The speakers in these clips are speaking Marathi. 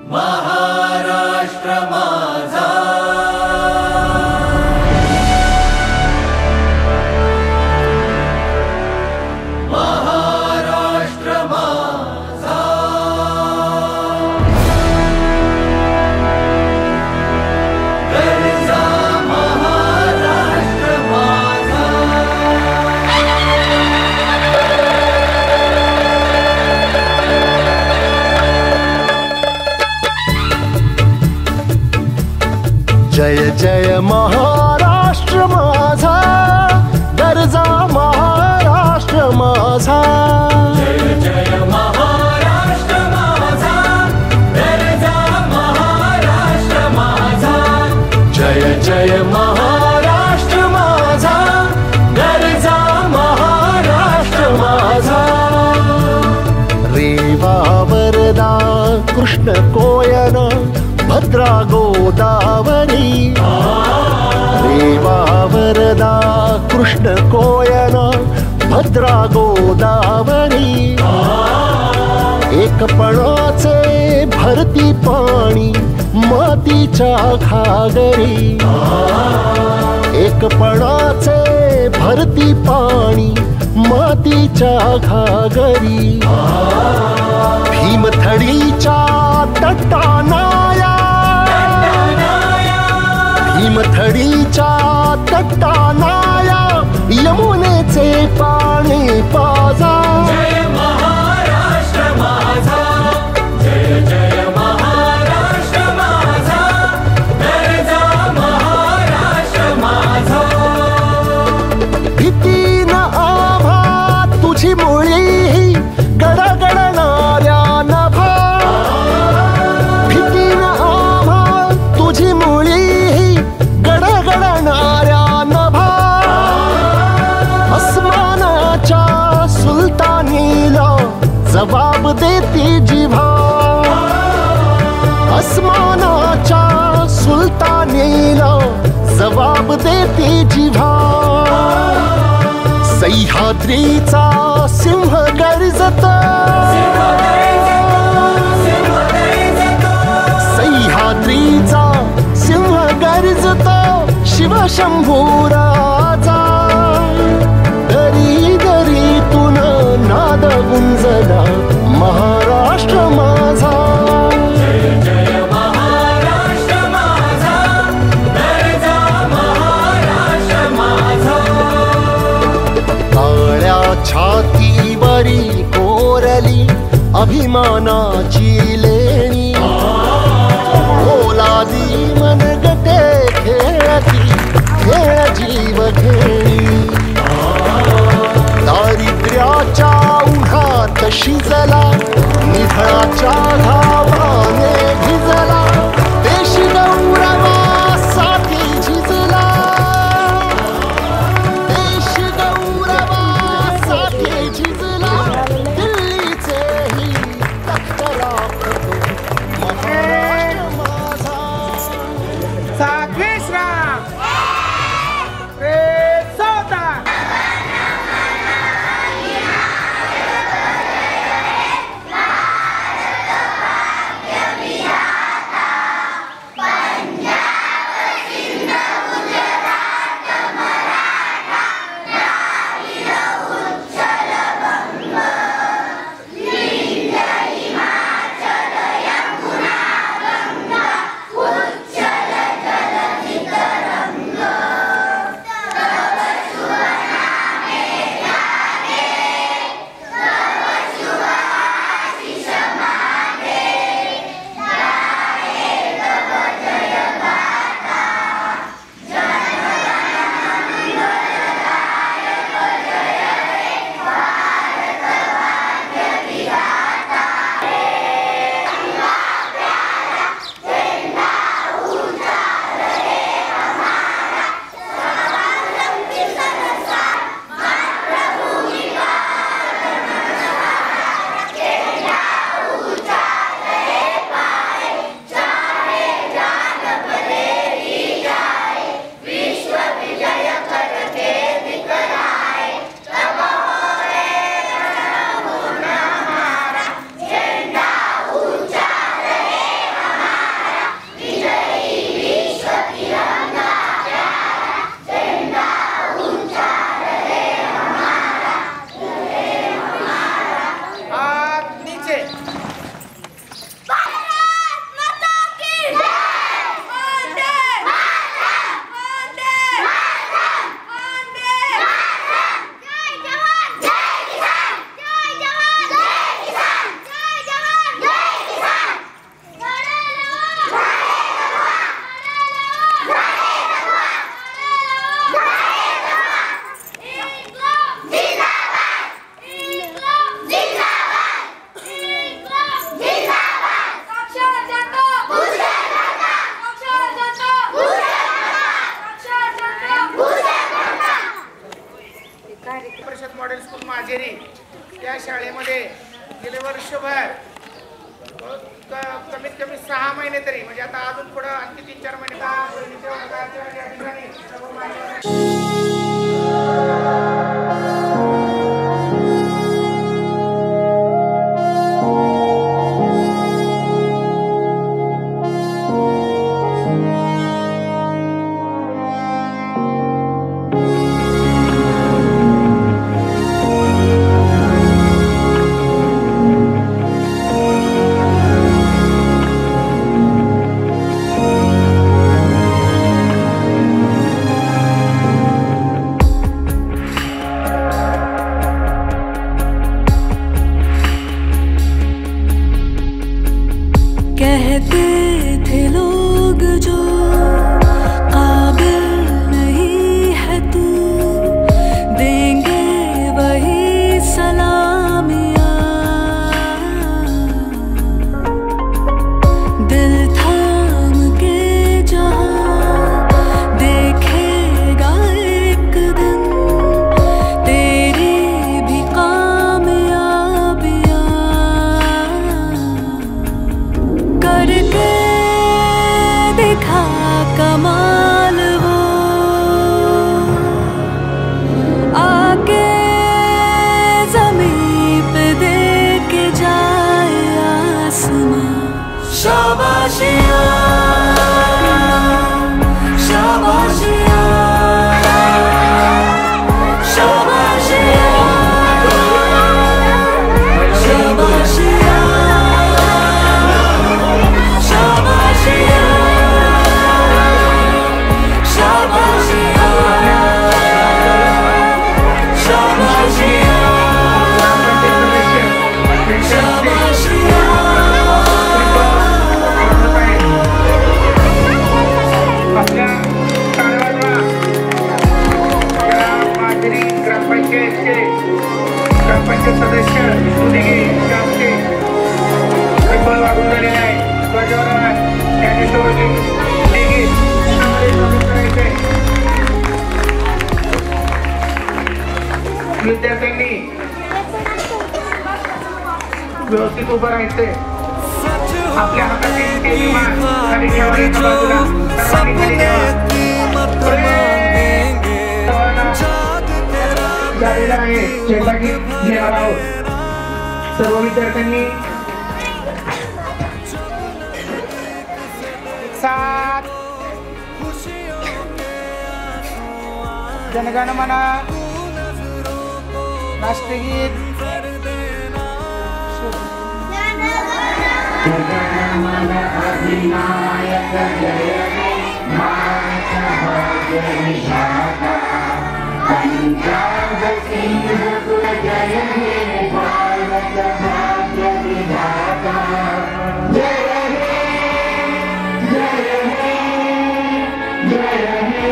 महाराष्ट्र माझा महाराष्ट्र माझा गरजा महाराष्ट्र माझा जय जय महाराष्ट्र माझा गरजा महाराष्ट्र माझा जय जय महाराष्ट्र माझा गरजा महाराष्ट्र माझा जय जय महाराष्ट्र माझा गरजा महाराष्ट्र माझा रेवा वरदा कृष्ण कोयना भद्रा गोदावरी रेवा वरदा कृष्ण कोयना भद्रा गोदावरी एकपणाचे भरती पाणी मातीच्या घागरी एकपणाचे भरती पाणी मातीच्या घागरी भीमथडीच्या तटानाया भीमथडीच्या तटानाया यमुनेचे पाणी पाजा जय महाराष्ट्र माझा जय जय महाराष्ट्र माझा गरजा महाराष्ट्र माझा भीतीन आभा तुझी मुळी गडगडणाऱ्या नभा भीतीन आभा तुझी मुळी गडगडणाऱ्या नभा अस्मानाच्या सुलतानीला जबाब देती जिव्हा अस्मानाच्या सुलतानीला जबाब देती जिव्हा सह्याद्रीचा सिंह गर्जतो सह्याद्रीचा सिंह गर्जतो शिवशंभू राजा दरी दरीतून नाद गुंजला महाराष्ट्र माझा जय जय महाराष्ट्र माझा गरजा महाराष्ट्र माझा काळ्या छातीवरी कोरली अभिमानाची लेणी ओलादी मनगटे खेळती खेळ जीव घेणी दारिद्र्याच्या उन्हात शिजला निधळाच्या धावाने भिजला देश गौरवासाठी झिजला देश गौरवासाठी झिजला दिल्लीचेही तख्तला महाराष्ट्र माझा साखरेश्वरा सोता कमीत कमी 6 महिने तरी, म्हणजे आता अजून पुढे आणखी 3-4 महिने या ठिकाणी सर्व कहते थे लोग जो काबिल नहीं है तू, देंगे वही सलामियाँ। दिल थाम के जहाँ देखेगा एक दिन तेरी भी कामयाबियाँ। करके दिखा कमाल वो, आके ज़मीं पे दे के जाए आसमां। शाबाशियाँ शाबाशियाँ शाबाशियाँ शाबाशियाँ ग्रामपंचायत सदस्य सुदिगे गावचे विफल वागून झालेले आहे. ध्वजारोहण ज्ञानेश्वर दिघे करायचे. विद्यार्थ्यांनी व्यवस्थित उभं राहायचंय. आपल्या हातातील विमान खाली ठेवायचं बाजूला, सर्वांनी खाली ठेवा. झालेला आहे झेंडा घेणार आहोत. सर्व विद्यार्थ्यांनी साथ जनगणमन राष्ट्रगीत जनगणमन अधिनायक जय हे माता भाग्य विधाता, पंजाब सिंह कुल जय हे भारत भाग्य विधाता। जय हे जय हे जय हे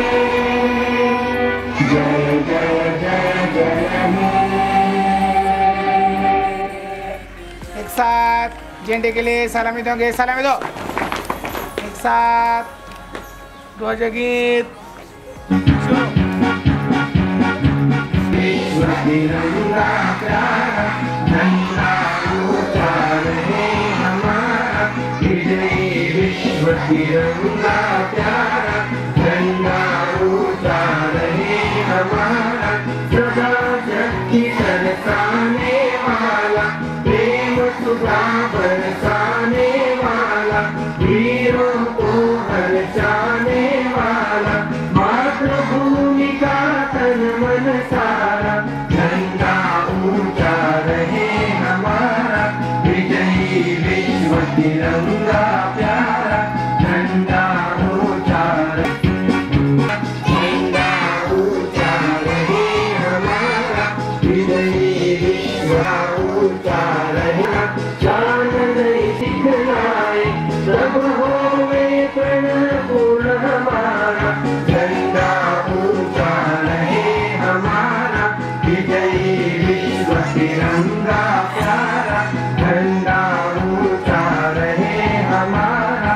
जय जय जय जय हे। एक साथ झंडे के लिए सलामी दोगे, सलामी दो। एक साथ ध्वजगीत तिरंगा प्यारा झंडा ऊंचा रहे हमारा, विजयी विश्व तिरंगा प्यारा झंडा ऊंचा रहे हमारा। सदा शक्ति बरसाने वाला, प्रेम सुधा बरसाने वाला, वीरों को हर्षाने वाला, मातृभूमि का तन मन सारा, झंडा ऊंचा रहे हमारा। विजयी विश्व तिरंगा प्यारा झंडा ऊंचा रहे, झंडा ऊंचा रहे हमारा। विजयी विश्व ऊंचा रहे, चांद दिखलाए सब होवे पूर्ण हमारा। झंडा ऊंचा रहे हमारा, विजयी विश्व तिरंगा प्यारा झंडा ऊंचा रहे हमारा।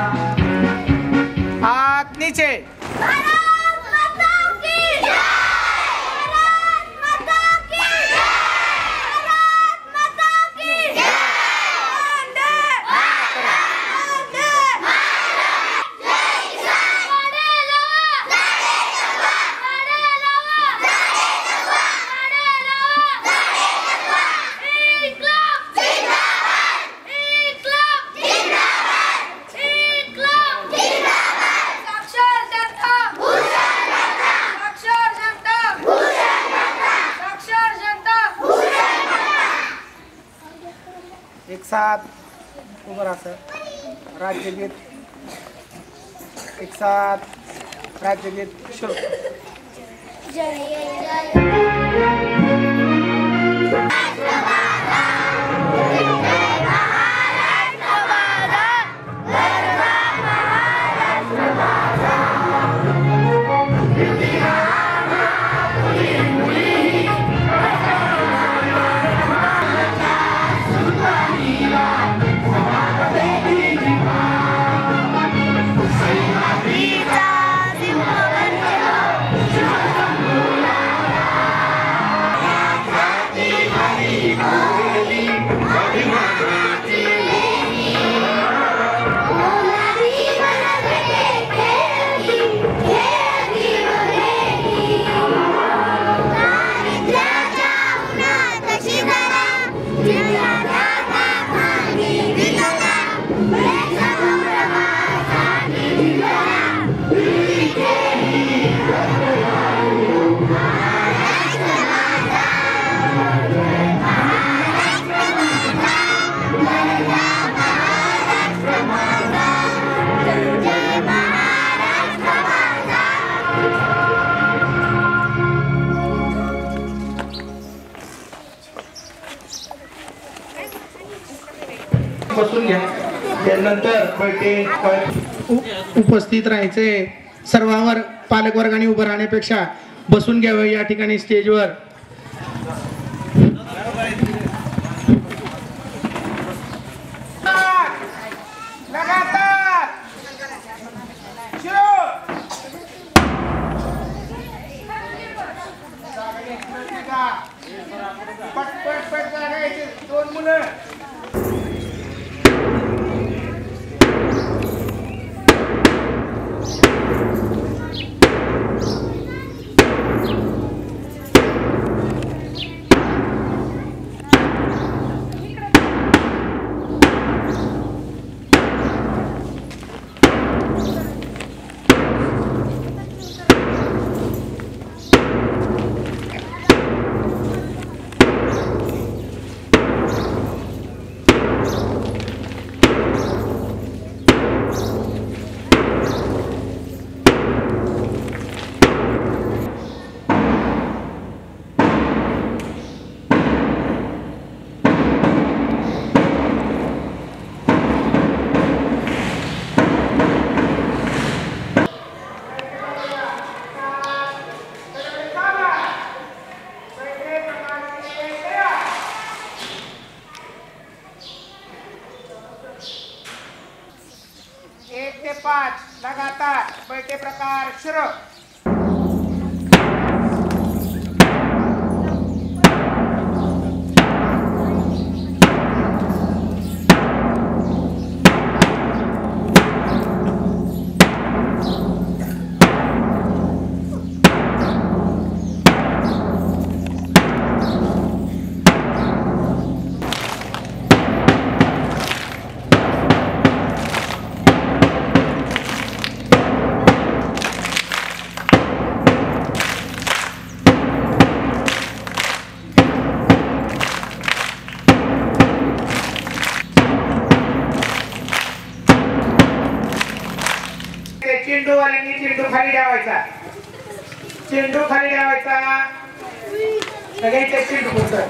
साथ उभं राहतं राज्यगीत एक साथ राज्यगीत शुरू जय बसून घ्या. त्यानंतर उपस्थित राहायचे. सर्वांवर पालक वर्गाने उभं राहण्यापेक्षा बसून घ्यावं या ठिकाणी स्टेजवर. पट जागायचे दोन मुलं लगातार बैठे प्रकार शुरू. चेंडूवाल्यांनी चेंडू खाली ठेवायचा. चेंडू खाली ठेवायचा. सगळ्यांचे चेंडू बोलतात.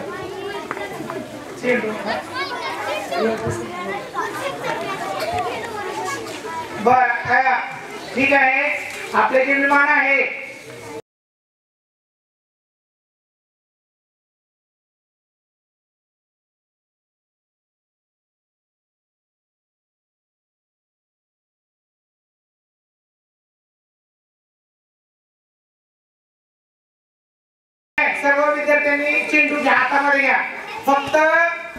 चेंडू बर ठीक आहे. आपले जे विमान आहे सर्व विद्यार्थ्यांनी चेंडूच्या हातामध्ये घ्या. फक्त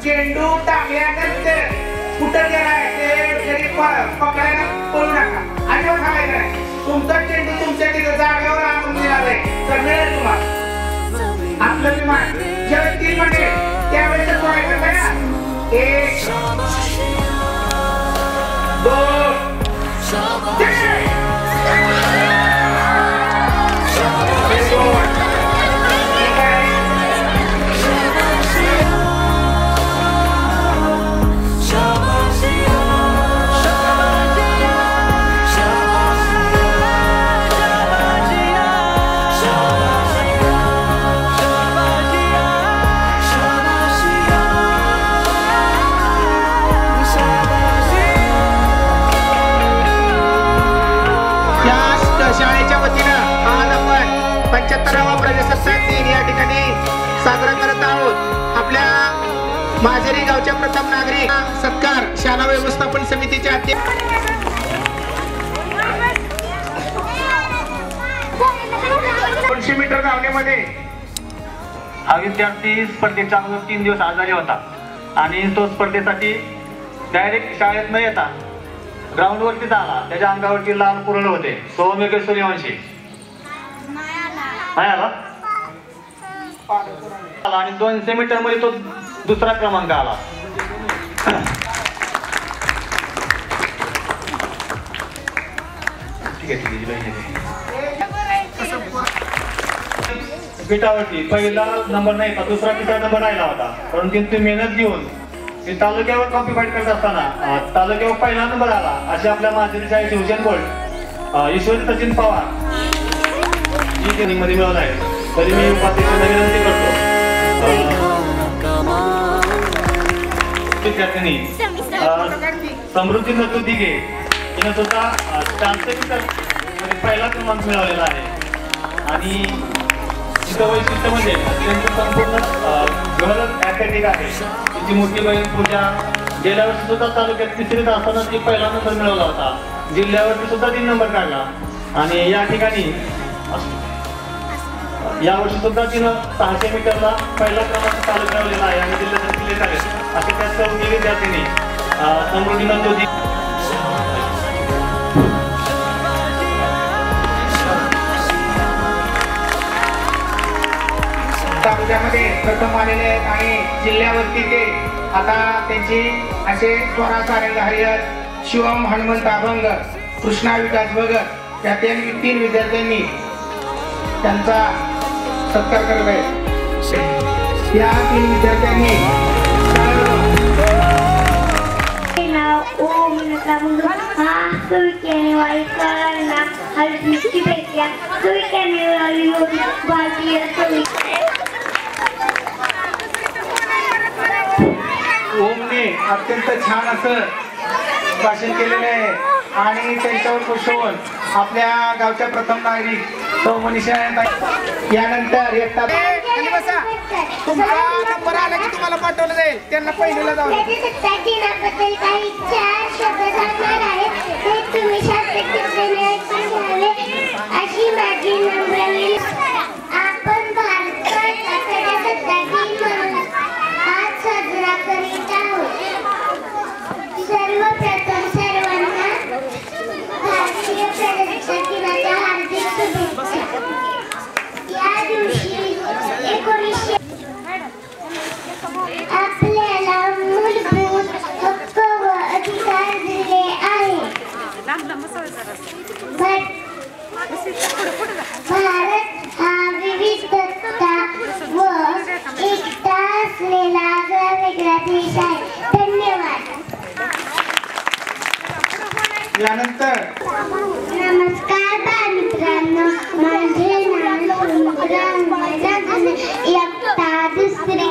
चेंडू टाकल्यानंतर कुठं गेलाय ते पकडायला पळू नका. अजिबात थांबायचं नाही. तुमचा चेंडू तुमच्या तिथे जागेवर आणून मिळालाय तर मिळेल तुम्हाला. आपलं विमान ज्यावेळेस 3 म्हणजे त्यावेळेस सोडायचं ना. 1 2 3 Shabbat 75वा प्रजासत्ताक दिन या ठिकाणी साजरा करत आहोत. आपल्या माजरी गावच्या प्रथम नागरिक सत्कार शाळा व्यवस्थापन समितीचे अध्यक्ष 200 मीटर धावण्यामध्ये हा विद्यार्थी स्पर्धेच्या अगोदर 3 दिवस आजारी होता आणि तो स्पर्धेसाठी डायरेक्ट शाळेत न येता ग्राउंड वरतीच आला. त्याच्या अंगावरती लाल पुरळ होते. सौम्य सूर्यवंशी नाही आला आणि 200 मीटर मध्ये तो दुसरा क्रमांक आला. ठीक आहे. पिठावरती पहिला नंबर नाही होता, दुसरा तिसरा नंबर राहिला होता. परंतु ती मेहनत घेऊन ती तालुक्यावर कॉम्पिफाईट करत असताना तालुक्यावर पहिला नंबर आला. असे आपल्या माजरी शाळेचे हुसेन बोल्ट, ईश्वरी सचिन पवार ही मध्ये मिळवला आहे. तरी मी उपाध्यक्षांना विनंती करतो विद्यार्थ्यांनी समृद्धी नतू दिघे हिनं सुद्धा 400 मीटर पहिला क्रमांक मिळवलेला आहे. आणि तिचं वैशिष्ट्य म्हणजे त्यांचं संपूर्ण घर ॲथलेटिक आहे. तिची मोठी बहीण पूजा गेल्या वर्षी सुद्धा तालुक्यात तिसरीत असताना ती पहिला नंबर मिळवला होता. जिल्ह्यावरती सुद्धा 3 नंबर काढला. आणि या ठिकाणी यावर्षी सुद्धा तिनं 600 मीटरला पहिला क्रमांक चालू ठेवलेला आहे आणि जिल्ह्यात सिलेक्ट आहे. असे त्या सर्व विद्यार्थ्यांनी समृद्धी नंदोदी तालुक्यामध्ये प्रथम आलेले आहेत आणि जिल्ह्यावरती ते आता त्यांची असे स्वरा सारंग हरिहर, शिवम हनुमंत अभंग, कृष्णा विकास भगत या 3 विद्यार्थ्यांनी त्यांचा सत्कार करत आहेत. या 3 विद्यार्थ्यांनी नाव ओम नकामुंदू हा सुविचारने वाली कळाला हलकी पेक्षा सुविचारने वाली होती भारतीय ओमने अत्यंत छान असं भाषण केलेलं आहे आणि त्यांच्यावर खुश होऊन आपल्या गावच्या प्रथम नागरिक सौ मनीषा यानंतर एकटा तुमचा नंबर आला की तुम्हाला पाठवलं जाईल. त्यांना पहिलीला जाऊ दिनाबद्दल काही 4 शब्द सांगणार आहे. ते तुम्ही शास्त्रज्ञाने ऐकून घ्यावे अशी माझी नम्र विनंती. आपण भारताचा प्रजासत्ताक दिन म्हणून आज साजरा करीत आहोत. सर्वप्रथम सर्वांना भारतीय प्रजासत्ताक दिनाच्या हार्दिक शुभेच्छा. या दिवशी 1900 आपल्याला मूलभूत हक्क व अधिकार दिले आहेत. भारत हा विविधता व एकता असलेला वेगळा देश आहे. धन्यवाद. यानंतर नमस्कार बालमित्रांनो, माझे नाव सुंदर एकता दुसरी.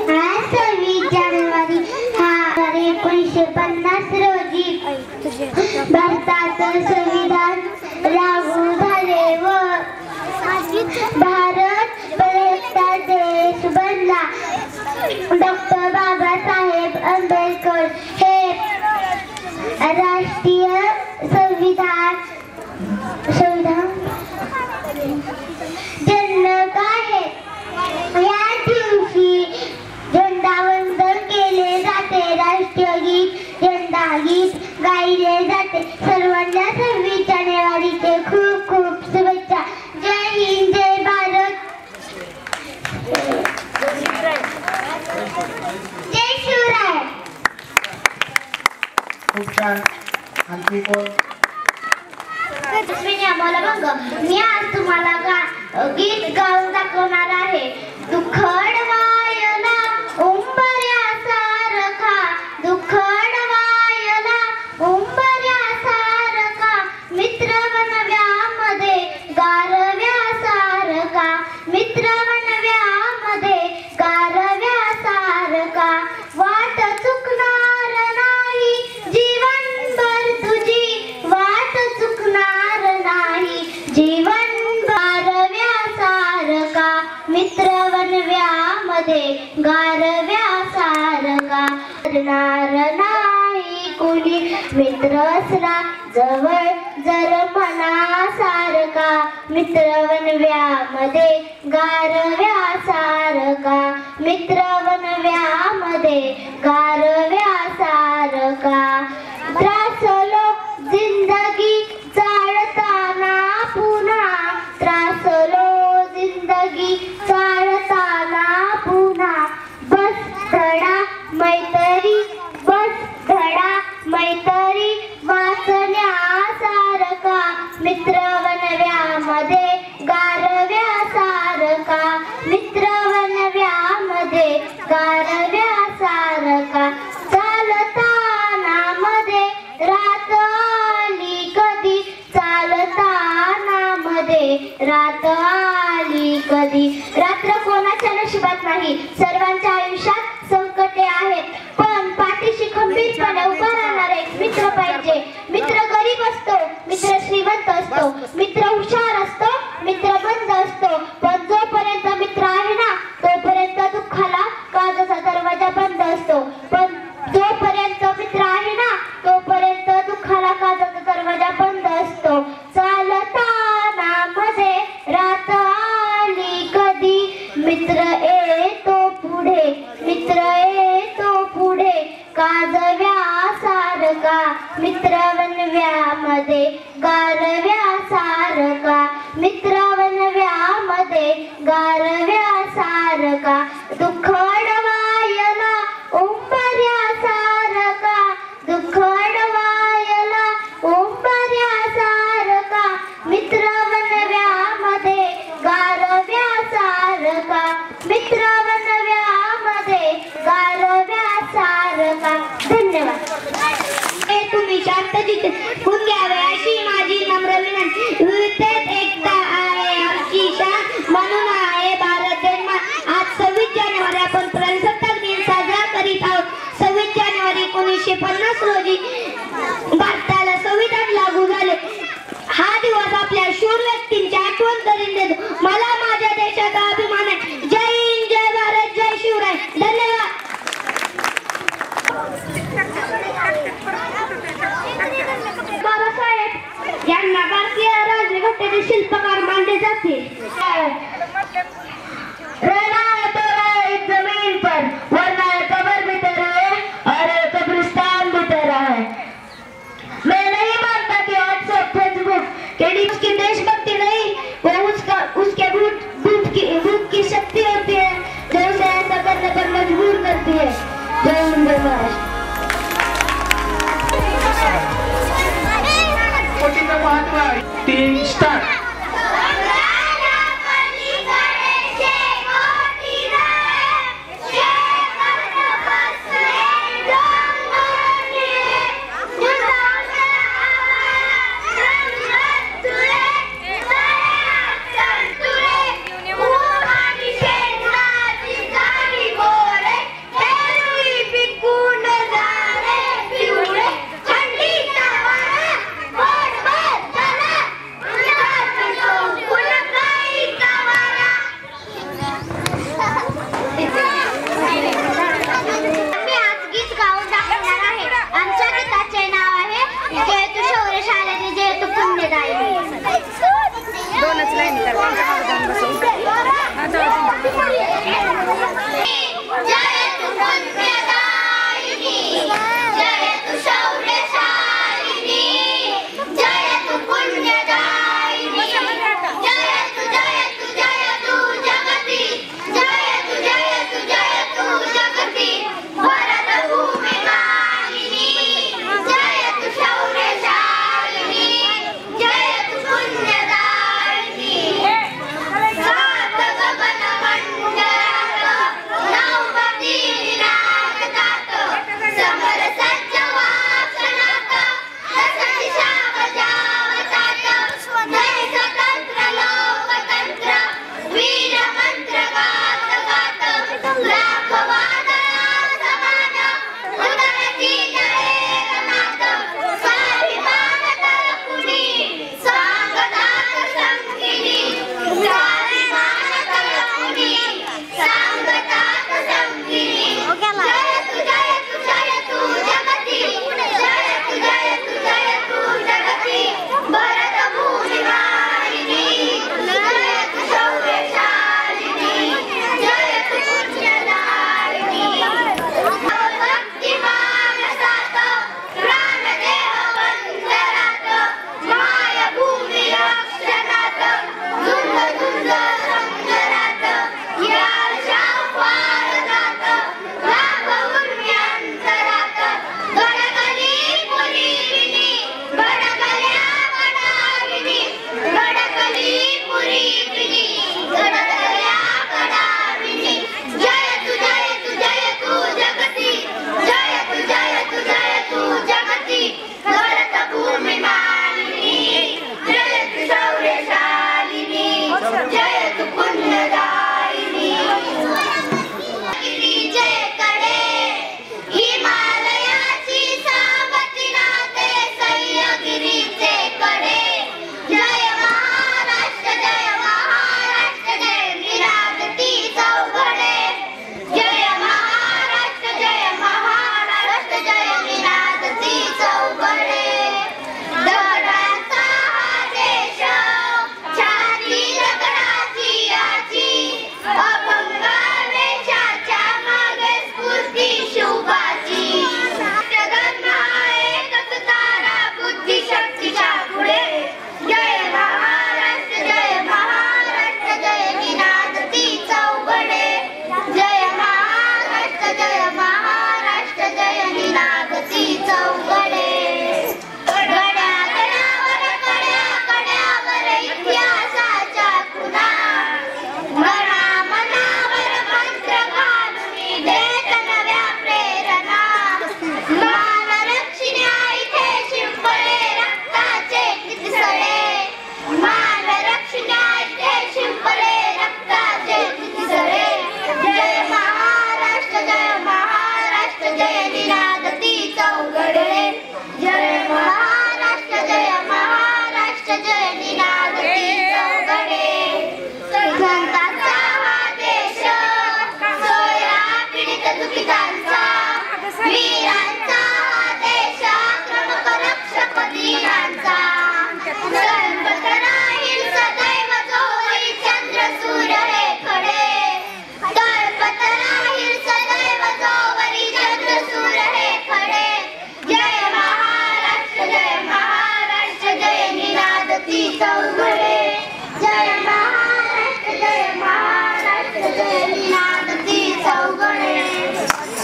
आज 26 जानेवारी हा 1950 रोजी भारताचं संविधान लागू झाले व भारत पहिला देश बनला. डॉक्टर बाबासाहेब आंबेडकर हे राष्ट्रीय संविधान जनक आहेत. या दिवशी झेंडावंदन केले जाते, राष्ट्रीय गीत झेंडा गीत गायले जाते. सर्वांना 26 जानेवारीचे खूप खूप शुभेच्छा. जय हिंद, जय भारत, जय शिवराय. खूप छान. आणखी कोण? मी आज तुम्हाला गीत गाऊन दाखवणार आहे. दुखड वायला उंबऱ्यासारखा, दुखड वायला उंबऱ्यासारखा, मित्र बनव्यामध्ये गारव्यासारखा, मित्र बनव्यामध्ये गारव्यासारखा. वाट चुकणार नाही जीवनभर तुझी, वाट चुकणार नाही जीवन गारव्यासारखा. कोणी मित्र असला जवळ जर मनासारखा, मित्र वनव्यामध्ये गारव्यासारखा, मित्र वनव्यामध्ये गारव्यासारखा. त्रासलो जिंदगी चालताना पुन्हा, त्रासलो जिंदगी चालताना पुन्हा. बस धडा मैत्री, बस धडा मैत्री वाचण्यासारखा, मित्र वनव्यामध्ये गारव्यासारखा, मित्र वनव्यामध्ये गारव्यासारखा. चालताना मध्ये रात आली कधी, चालताना मध्ये रात आली कधी. रात्र कोणाच्या नशिबात नाही, सर्वांच्या आयुष्यात संकटे आहेत, पण पाठीशी खंबीरपणे उभा राहणारा एक मित्र पाहिजे. मित्र गरीब असतो, मित्र श्रीमंत असतो, मित्र हुशार असतो, मित्र बंद असतो, पण जोपर्यंत मित्र आहे ना तोपर्यंत दुःखाला काळजाचा दरवाजा बंद असतो. पण जोपर्यंत मित्र आहे ना तोपर्यंत दुःखाला काळजाचा दरवाजा बंद असतो. चालताना मध्ये रात आली कधी, मित्र येतो पुढे, मित्र येतो पुढे काजव्यासारखा, मित्र वनव्यामध्ये गारव्यासारखा, मित्र वनव्यामध्ये गारव्यासारखा. दुःख अडवायला ओंबऱ्यासारखा, दुःख अडवायला ओंबऱ्यासारखा, मित्र वनव्यामध्ये गारव्यासारखा, मित्र वनव्यामध्ये गारव्यासारखा. धन्यवाद. तुम्ही शांततेत होऊन घ्यावे अशी माझी नम्र विनंती. विविधतेत एकता आहे आमची शान, म्हणून आहे भारत जन्म. आज 26 जानेवारी आपण प्रजासत्ताक दिन साजरा करीत आहोत. 26 जानेवारी 1950 रोजी भारताला संविधान लागू झाले. हा दिवस आपल्या शूर व्यक्तींची आठवण करून देतो. मला माझ्या देशाचा अभिमान आहे. जय हिंद, जय भारत, जय शिवराय. धन्यवाद. बाबासाहेब यांना भारतीय राज्यघटनेचे शिल्पकार मानले जाते. रहना है तेरा इस जमीन पर, वरना कब्र भी तेरा है और कब्रिस्तान भी तेरा है. मैं नहीं मानता कि व्हाट्सएप, फेसबुक की देशभक्ति नहीं, वो उसके भूत की शक्ति होती है जो उसे ऐसा करने पर मजबूर करती है. जय हिंद, जय भारत. कोटीचं महत्व आहे. 3 स्टार्ट. थंडीचा वारा, बोट बोट चला. वीरांचा देश आक्रमक रक्षक वीरांचा गणपत राहील सदैव जोवरी चंद्र सूर्य हे खडे गणपत राहील सदैव जोवरी चंद्र सूर्य हे खडे जय महाराष्ट्र जय निनाद ती चौघडे जय महाराष्ट्र जय निनाद ती चौघडे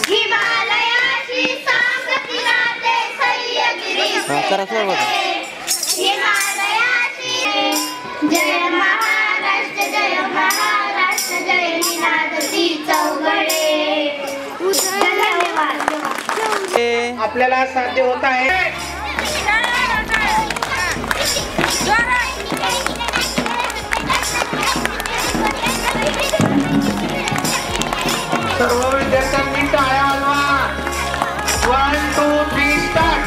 हिमालयाची सांगती राहते सह्याद्री हिमालयाची जय महाराष्ट्र जय निनाद ती चौघडे धन्यवाद. आपल्याला साध्य होत आहे. सर्व विद्यार्थ्यांनी टाळ्या वाजवा. 1 2 3 स्टार्ट.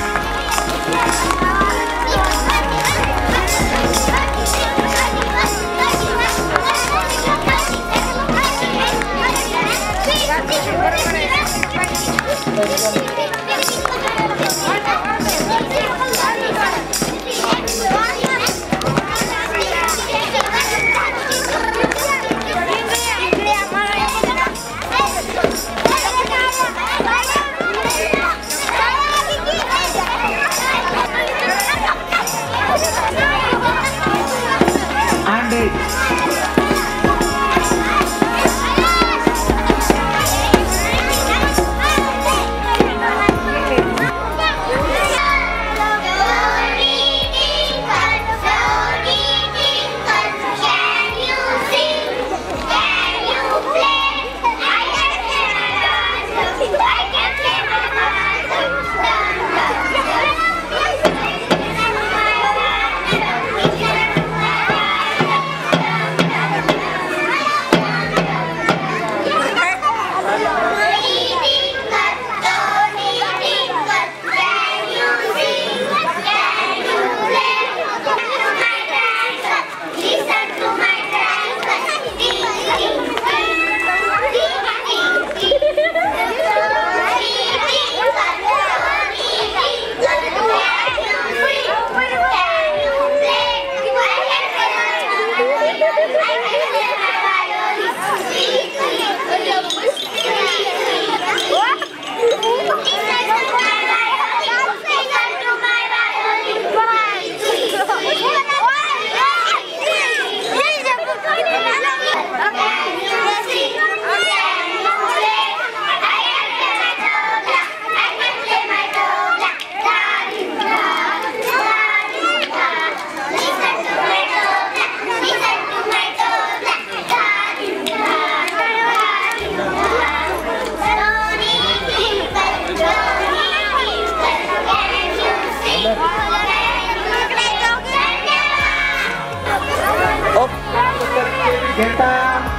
घेता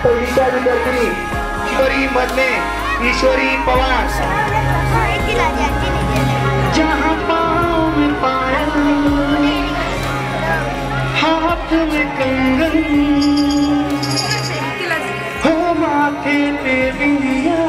पहिलीच्या विद्यार्थी ईश्वरी मधले ईश्वरी पवार. जहाँ पाँव में पायल हाथ में कंगन हो माथे पे बिंदिया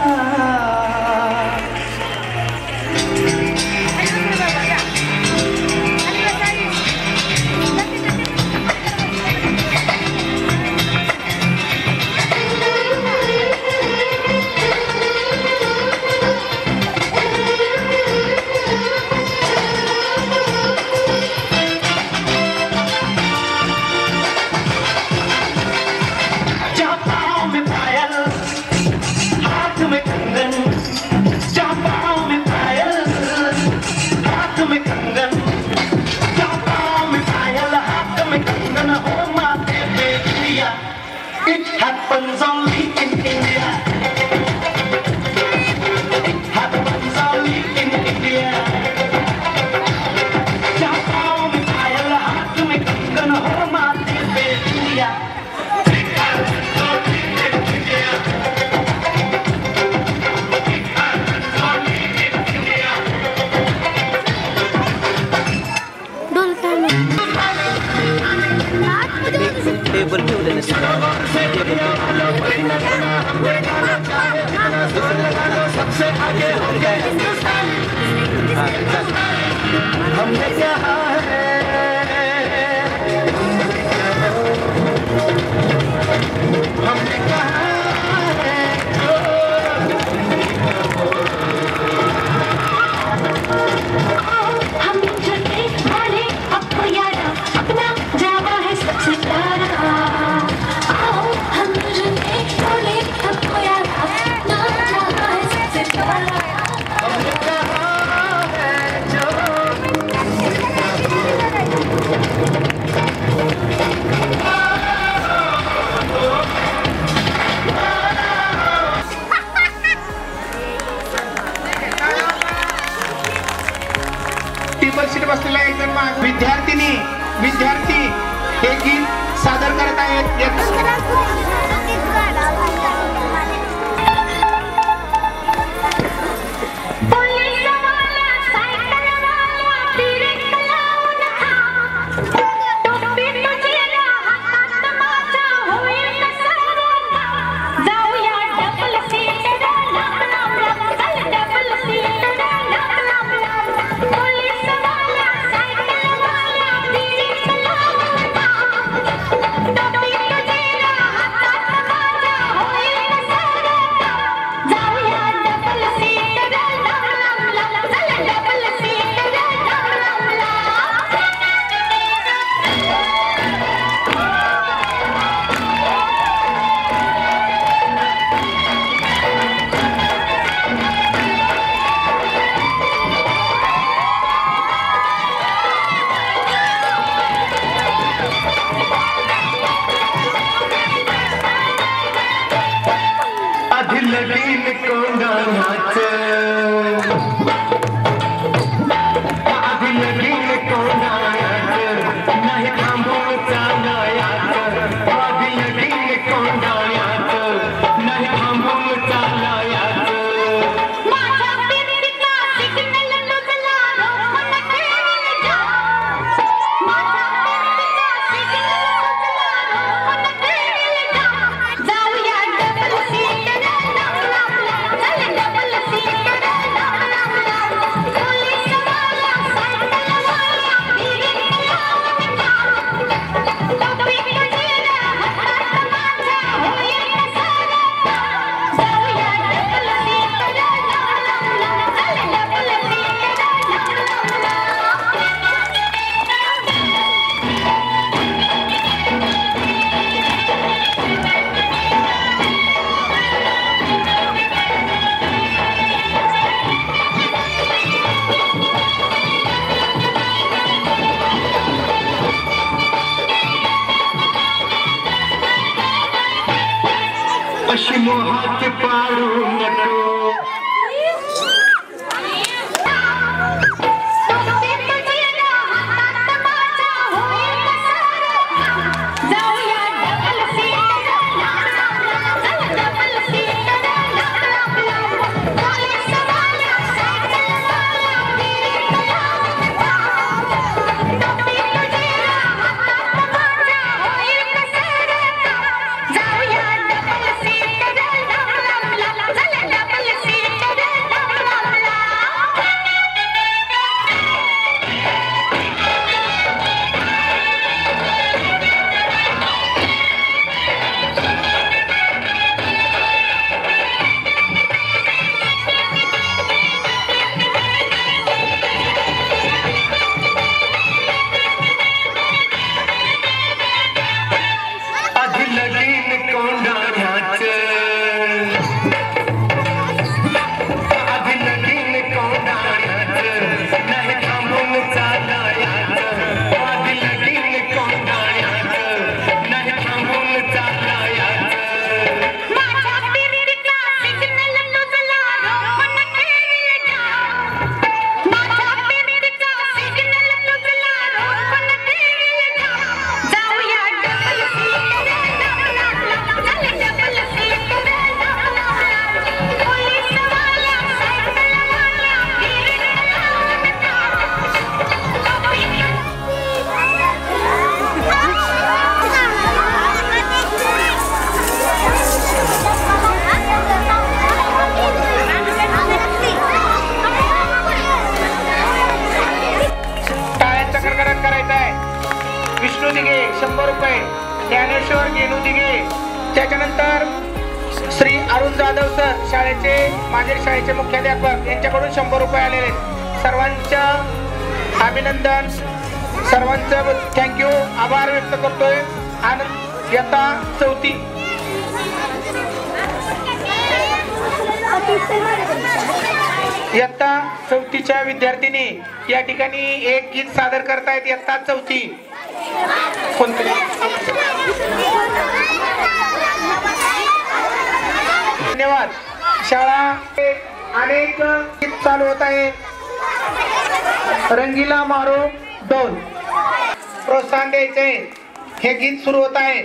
It happens only in India. It happens only in India. जापाओं में पायल हाथ में कंगन हो माथे पे बिंदिया. It happens only in India. It happens only in India. Table ठेवले सबसे आगे हो गए हमने कहा है हमने कहा है हम चलते वाले अब यारा अपना जावा है सबसे प्यारा आओ हम चलते वाले अब यारा अपना जावा है सबसे प्यारा हमने कहा है जो टेबल सीट बसलेला एक जण विद्यार्थी हे गीत सादर करत आहेत. लगीन कोंडा नाच आधी लगीन कोंडा नाच नाही थांबू चालायाच आधी लगीन कोंडा नाच नाही थांबू चालायाच माझ्या पिंडीचा सिग्नल लुजला रोखून ठेवले जा माझ्या पिंडीचा सिग्नल लुजला रोखून ठेवले जा जाऊया डबल सीट अशी मोहात पाडू नको जाऊया डबल सीट गेनू दिघे 100 रुपये, ज्ञानेश्वर गेनू दिघे. त्याच्यानंतर श्री अरुण जाधव सर शाळेचे माजीर शाळेचे मुख्याध्यापक यांच्याकडून 100 रुपये आलेले आहेत. सर्वांचं अभिनंदन, सर्वांचं थँक्यू, आभार व्यक्त करतोय. आनंद इयत्ता 4थी इयत्ता 4थीच्या विद्यार्थिनी या ठिकाणी एक गीत सादर करतायत. इयत्ता 4थी कोणतरी धन्यवाद. शाळा अनेक गीत चालू होत आहे. रंगीला मारो डोल प्रोत्साहन द्यायचे. हे गीत सुरू होत आहे.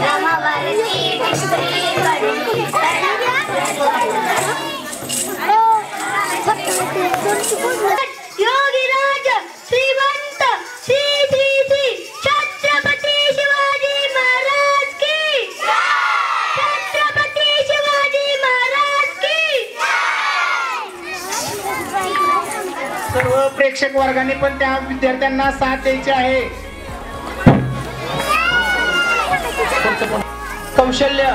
Ramavarti योगीराज श्रीमंत श्री श्री श्री छत्रपती शिवाजी महाराज की छत्रपती शिवाजी महाराज की सर्व प्रेक्षक वर्गाने पण त्या विद्यार्थ्यांना साथ द्यायची आहे. कौशल्य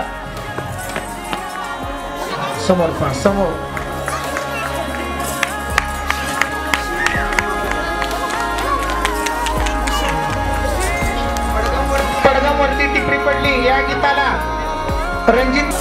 समोर पहा, समोर पडगामवरती टिपरी पडली या गीताला रणजित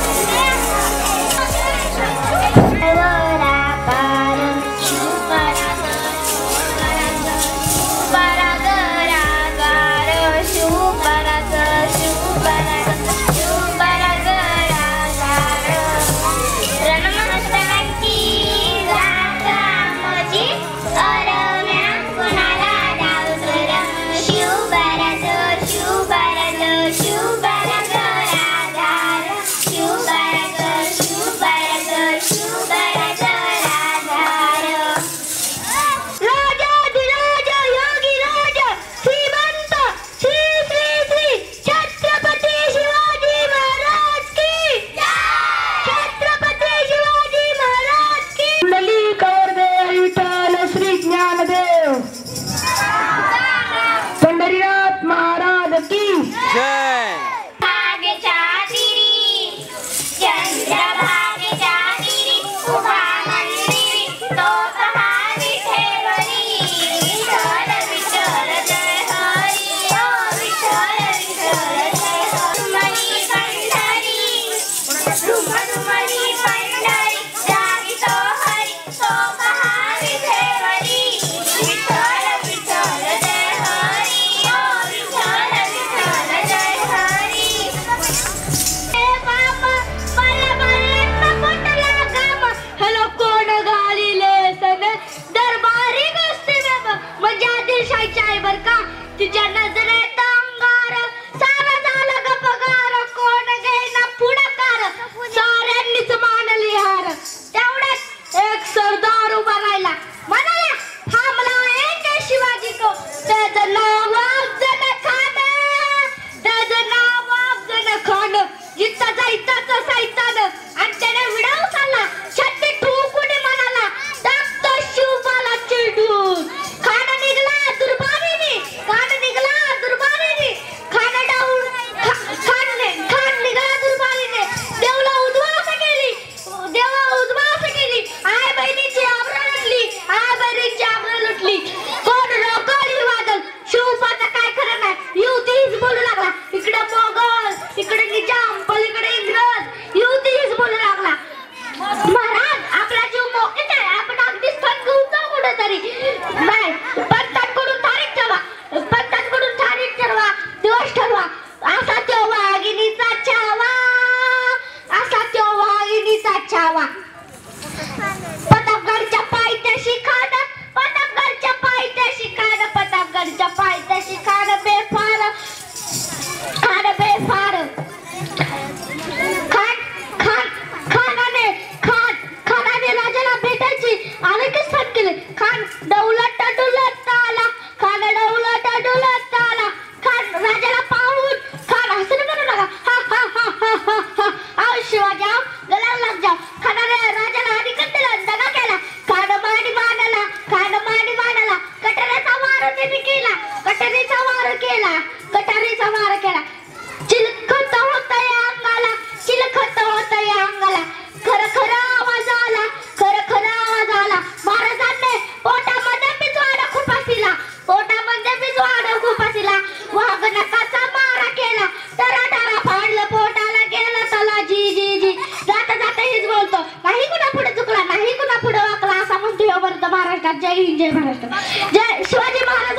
जय हिंद जय महाराष्ट्र जय शिवाजी महाराज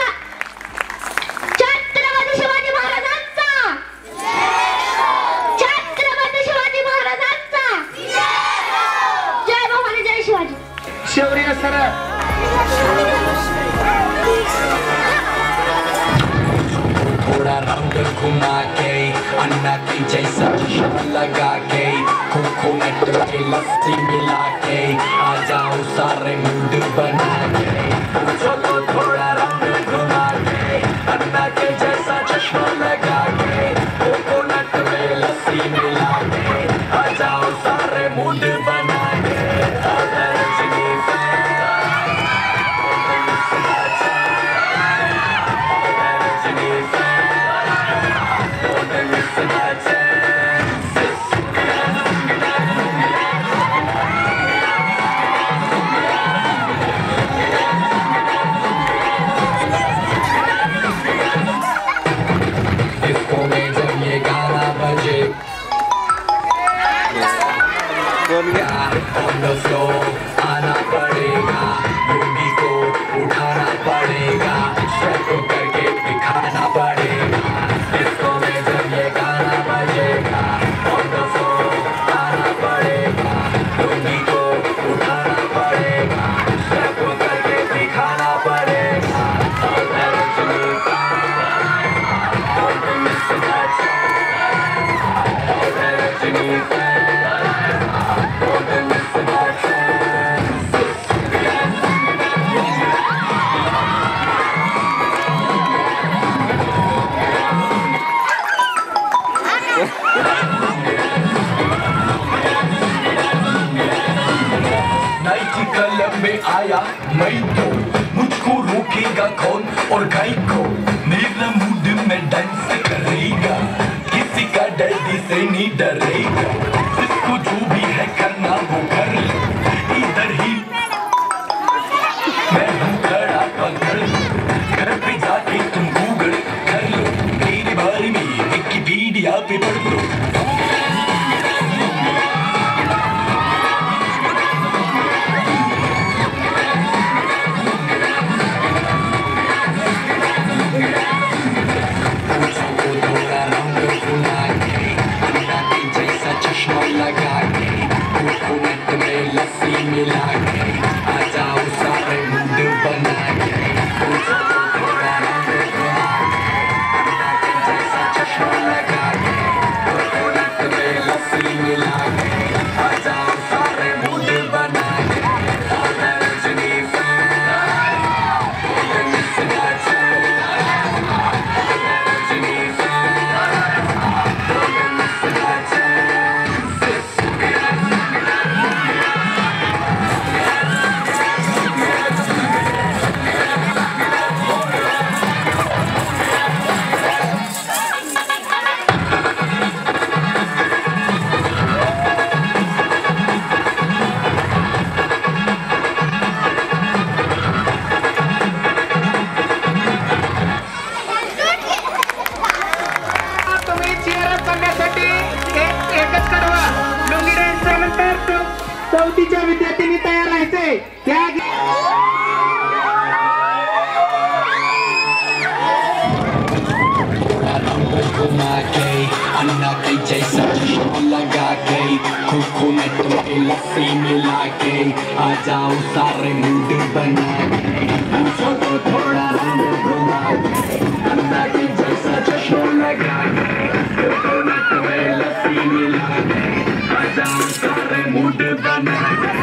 छत्रपती शिवाजी महाराजांचा छत्रपती शिवाजी महाराजांचा जय भवानी जय शिवाजी शौर्य सर थोडा रंग घुमा के अन्ना की जैसा चश्मा लगा के कोकोनट में लस्सी मिला के आ जाओ सारे मूड बना के चलो थोड़ा रंग घुमा के अन्ना के जैसा चश्मा लगा के कोकोनट में लस्सी मिला के आ जाओ सारे मूड बना के On the floor आना पड़ेगा लुंगी को उठाना पड़ेगा स्टेप करके दिखाना पड़ेगा डिस्को में जब ये गाना बजेगा on the floor आना पड़ेगा लुंगी को उठाना पड़ेगा स्टेप करके दिखाना पड़ेगा क्लब में आया मैं तो मुझको रोकेगा कौन और गाय को मेरा मूड में डांस करेगा किसी का डर से नहीं डरेगा जिसको जो भी है करना वो कर लो इधर ही मैं हूँ खड़ा पकड़ लो घर पे जाके तुम गूगल कर लो मेरे बारे में विकिपीडिया पे पढ़ लो मिला के आ जाओ सारे मूड बना के थोड़ा रंग घुमा के जैसा चश्मा लगा के कोकोनट में लस्सी मिला के आ जाओ सारे मूड बना के रजनी चौथीच्या विद्यार्थ्यांनी तयार राहायचे त्या घुमा के अन्ना के जैसा चश्मा लगा के कोकोनट में लस्सी मिला के आ जाओ सारे मूड बना के चलो थोड़ा रंग घुमा के अन्ना के जैसा चश्मा लगा के कोकोनट में लस्सी मिला के आ जाओ सारे मूड बना के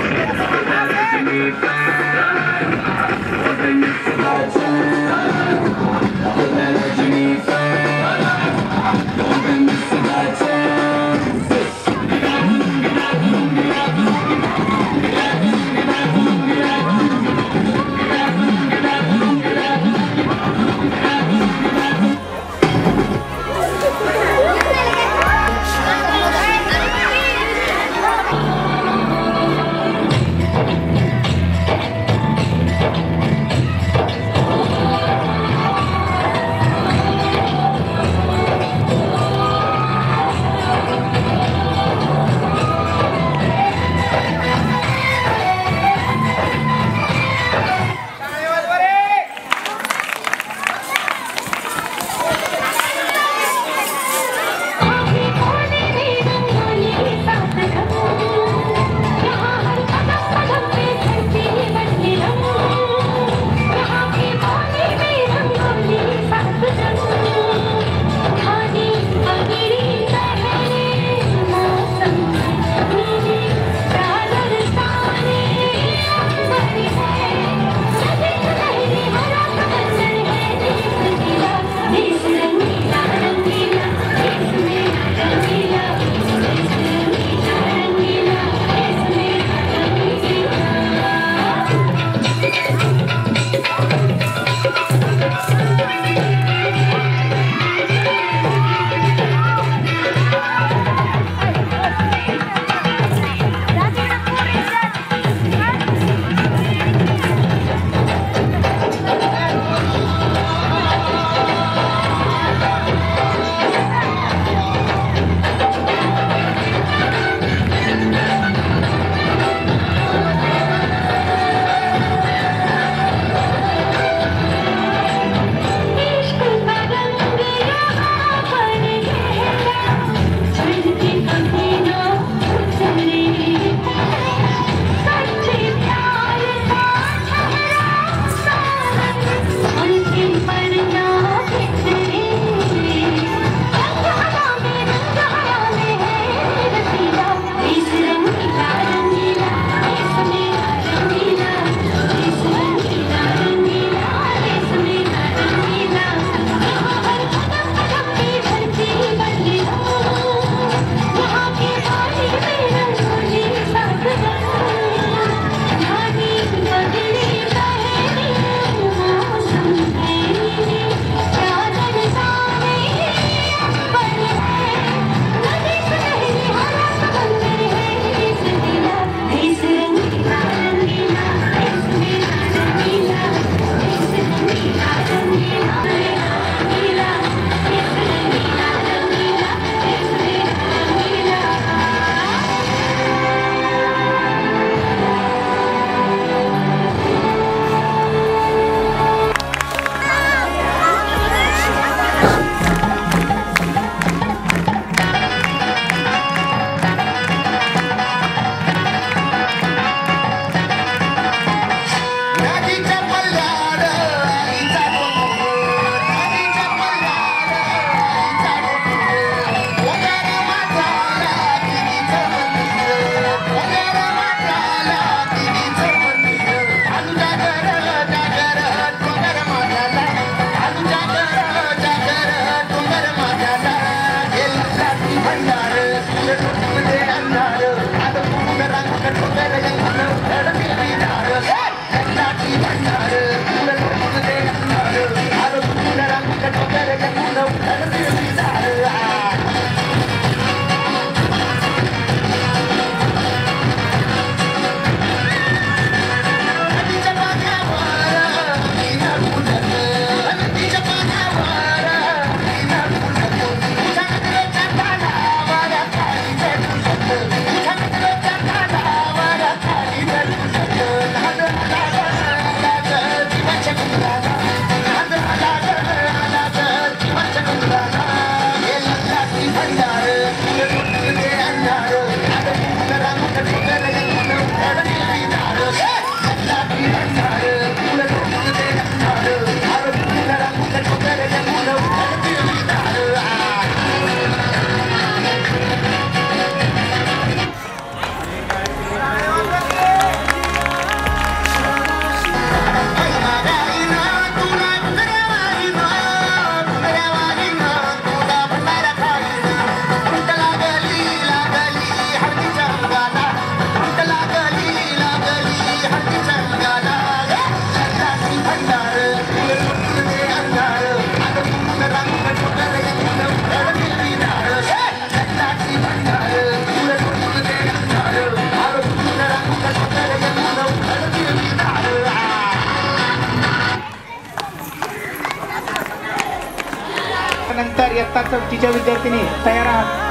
चौथीच्या विद्यार्थिनी तयार आहात?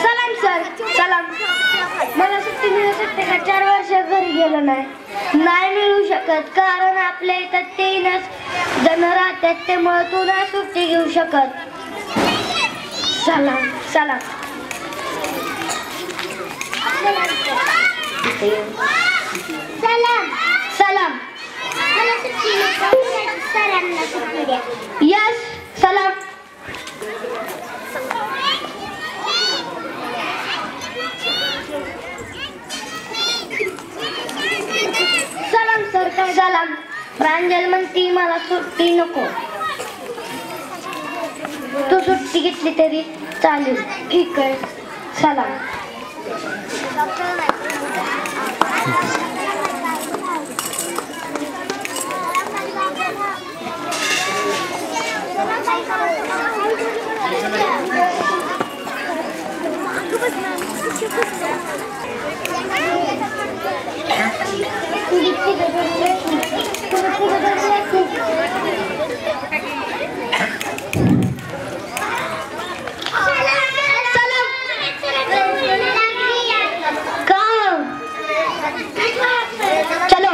सलाम सर, सलाम. मला सुट्टी मिळू शकते का? 4 वर्ष घरी गेलो नाही मिळू शकत, कारण आपल्या इथं 3च जण राहतात, त्यामुळे तू नाही सुट्टी घेऊ शकत. सलाम सलाम. सलाम सलाम. मला सुट्टी नको, सरांना सुट्टी द्या. यस सलाम. सलाम सर. काय सलाम. प्रांजल म्हणती मला सुट्टी नको. तू सुट्टी घेतली तरी चालेल. ठीक आहे. सलाम. चलो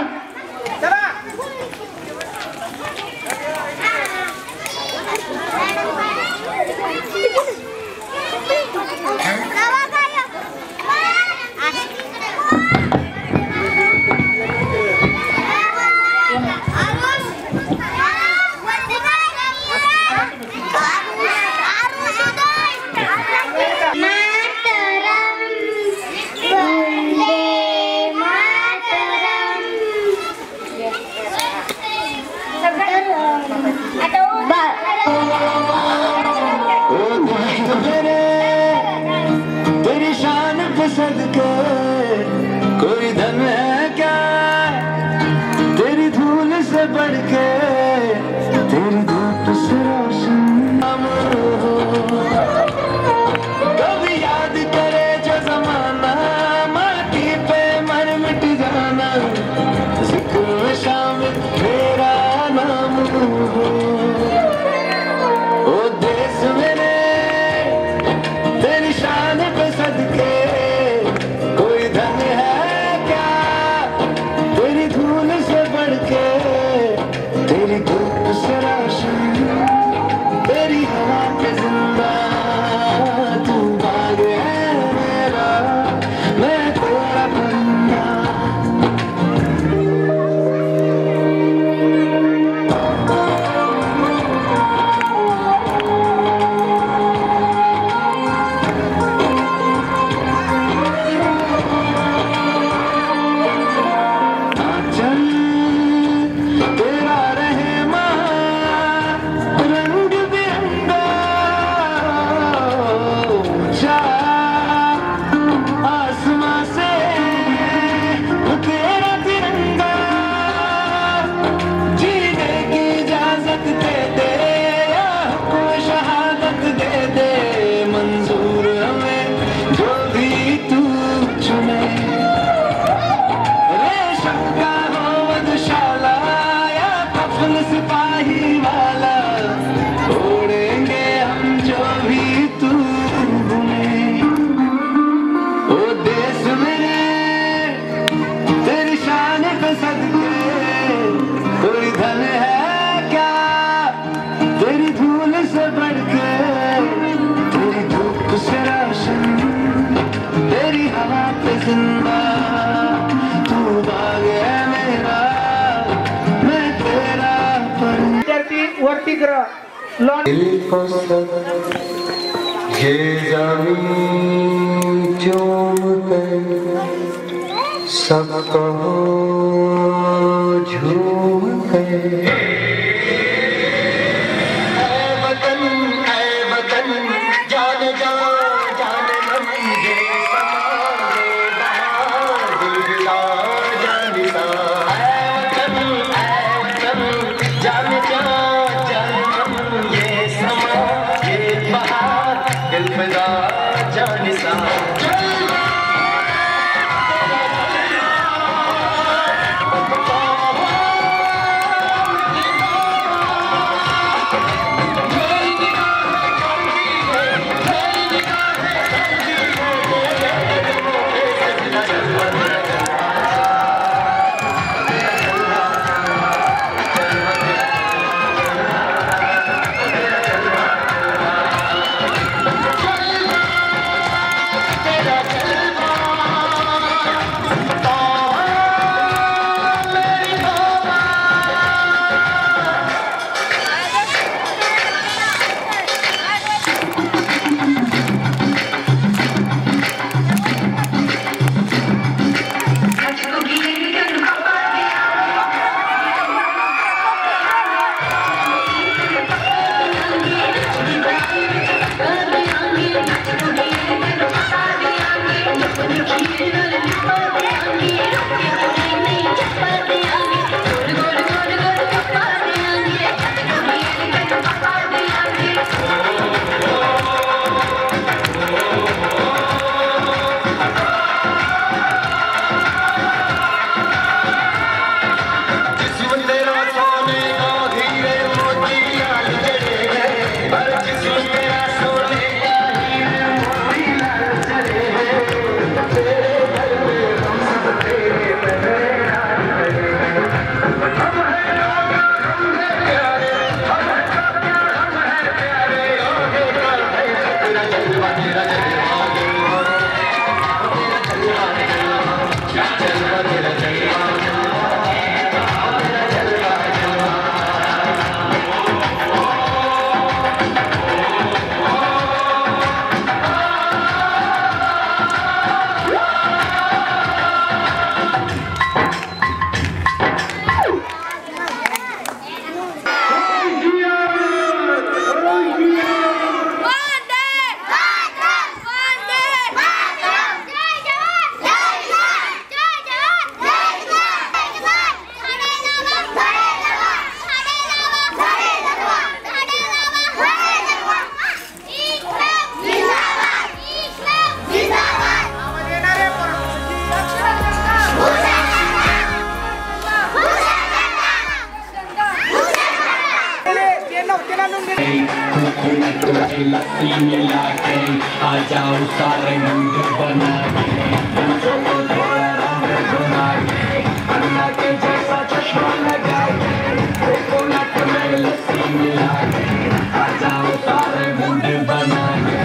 सदके कोई धन है क्या तेरी धूल से बढ़ के, तेरी धूप से रोशन कभी याद करे जो जमाना, माटी पे मर मिट जाना, जिक्र में शामिल मेरा नाम हो। ओ देश मेरे तेरी शान पे सदके कोई धन है क्या तेरी धूल से बढ़ के, तेरी धूप से रोशन तेरी हवा पे जिंदा, तू बाग है मेरा मैं तेरा बंदा। तेरा रहमा रंग बिरंगा ऊंचा आसमां से तेरा तिरंगा, जीने की इजाजत दे दे या कोई शहादत दे दे, मंजूर हमें जो भी तू चुने, रेशम का हो मधुशाला या कफन सिपाही वाला, ओढ़ेंगे हम जो भी तू बुने। ओ देश मेरे तेरी शान पे सदके कोई धन है क्या तेरी धूल से बढ़ के, तेरी धूप से रोशन तेरी हवा पे जिंदा, तू बाग है मेरा मैं तेरा पर। विद्यार्थी वरती ग्रह लॉन ये ज़मीं चूम के सब कहो झूम के, ऐ वतन जान जा जान मन ये समा ये बहार दिलदा जानिसा, ऐ वतन जान जा जान मन ये समा ये बहार दिलदा जानिसा। तिला लुंगी कोकोनट में लस्सी मिला के आ जाओ सारे मुंड बना के थोड़ा रंग बना के अन्ना के जैसा चश्मा लगा के कोकोनट में लस्सी मिला के आ जाओ सारे मुंड बना के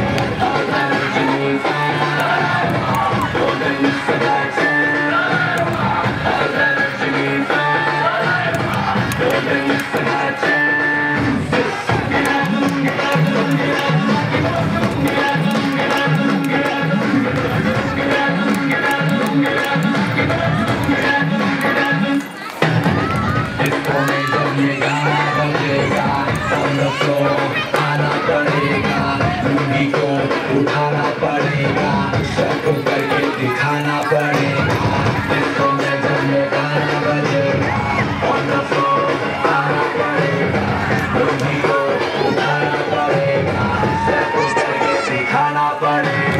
आना पड़ेगा मुंडी को उठाना पड़ेगा सबको करके दिखाना पड़ेगा इसको में जब में गाना बजेगा आना पड़ेगा मुंडी को उठाना पड़ेगा सबको करके दिखाना पड़ेगा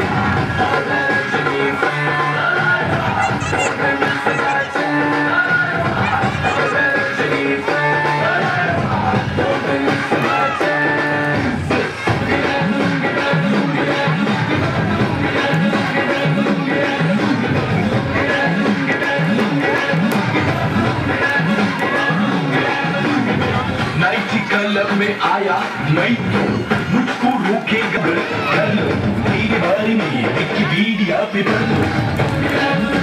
क्लब में आया नहीं तो मुझको रोकेगा कल तेरे बारे में विकिपीडिया पे पढ़ लो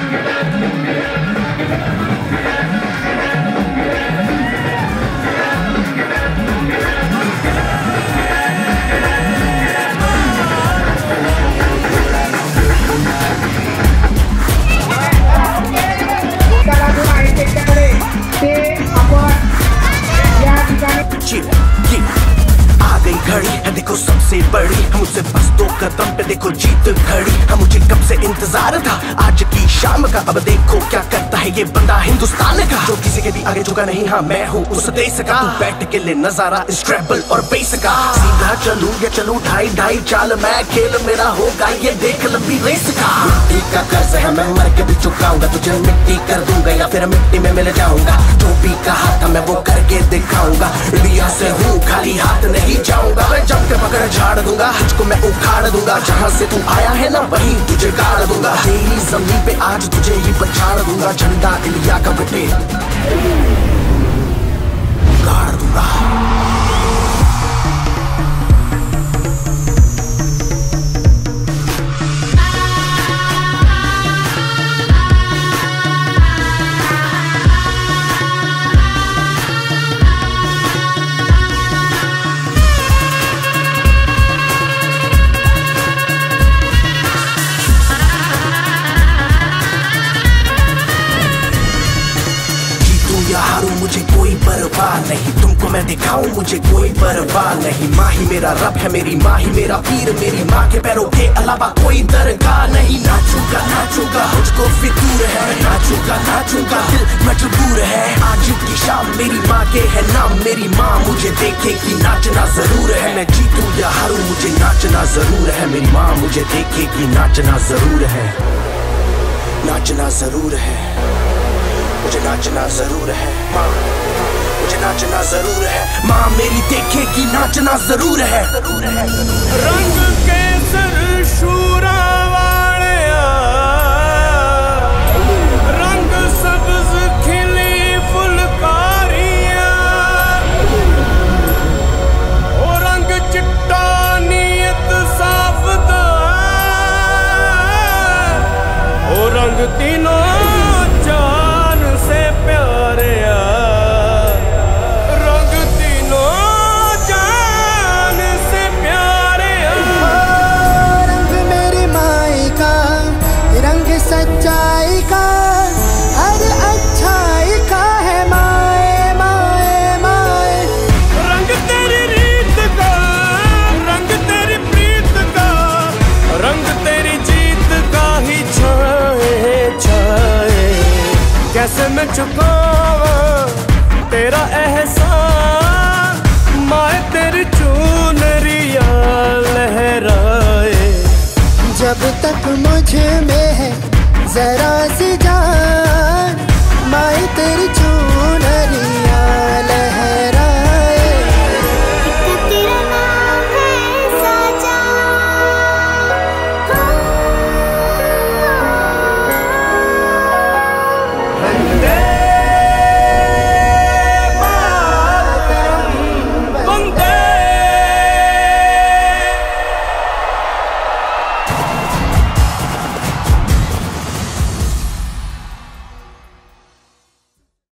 आ गई घड़ी है देखो सबसे बड़ी हम मुझसे बस 2 कदम पे देखो जीत खड़ी हम मुझे कब से इंतजार था आज की शाम का अब देखो क्या करता है ये बंदा हिंदुस्तान का जो किसी के भी आगे झुका नहीं हाँ मैं हूँ उस देश का तू बैठ के ले नजारा इस ट्रैवल और बेस का सीधा चलूं या चलूं ढाई ढाई चाल मैं खेल मेरा होगा ये देख लंबी रेस का मिट्टी का कर्ज है मैं मर के भी चुकाऊंगा तुझे मिट्टी कर दूंगा या फिर मिट्टी में मिल जाऊंगा जो भी कहा था मैं वो करके दिखाऊंगा इंडिया से हूँ खाली हाथ नहीं जाऊंगा मैं जब के पकड़ झाड़ दूंगा तुझको मैं उखाड़ दूंगा जहाँ से तू आया है ना वहीं तुझे गाड़ दूंगा तेरी जमीन पे आज तुझे ही पछाड़ दूंगा झंडा इंडिया का बेटे गाड़ दूंगा मुझे कोई परवाह नहीं तुमको मैं दिखाऊं मुझे कोई परवाह नहीं माँ ही मेरा रब है मेरी माँ ही मेरा पीर मेरी माँ के पैरों के अलावा कोई दरगाह नहीं नाचूंगा नाचूंगा मुझको फितूर है नाचूंगा नाचूंगा दिल मजबूर है आज की शाम मेरी माँ के है नाम मेरी माँ मुझे देखेगी नाचना जरूर है मैं जीतूं या हारूं मुझे नाचना जरूर है मेरी माँ मुझे देखेगी नाचना जरूर है नाचना जरूर है मुझे नाचना जरूर है माँ मुझे नाचना जरूर है माँ मेरी देखेगी नाचना जरूर है रंग केसर शूरा वालिया रंग सब्ज खिली फुलकारियां ओ रंग चिट्टा नीयत साफ दा ओ रंग तीनों सच्चाई का हर अच्छाई का है माए माए माए रंग तेरी रीत का रंग तेरी प्रीत का रंग तेरी जीत का ही छाए छाए कैसे मैं चुका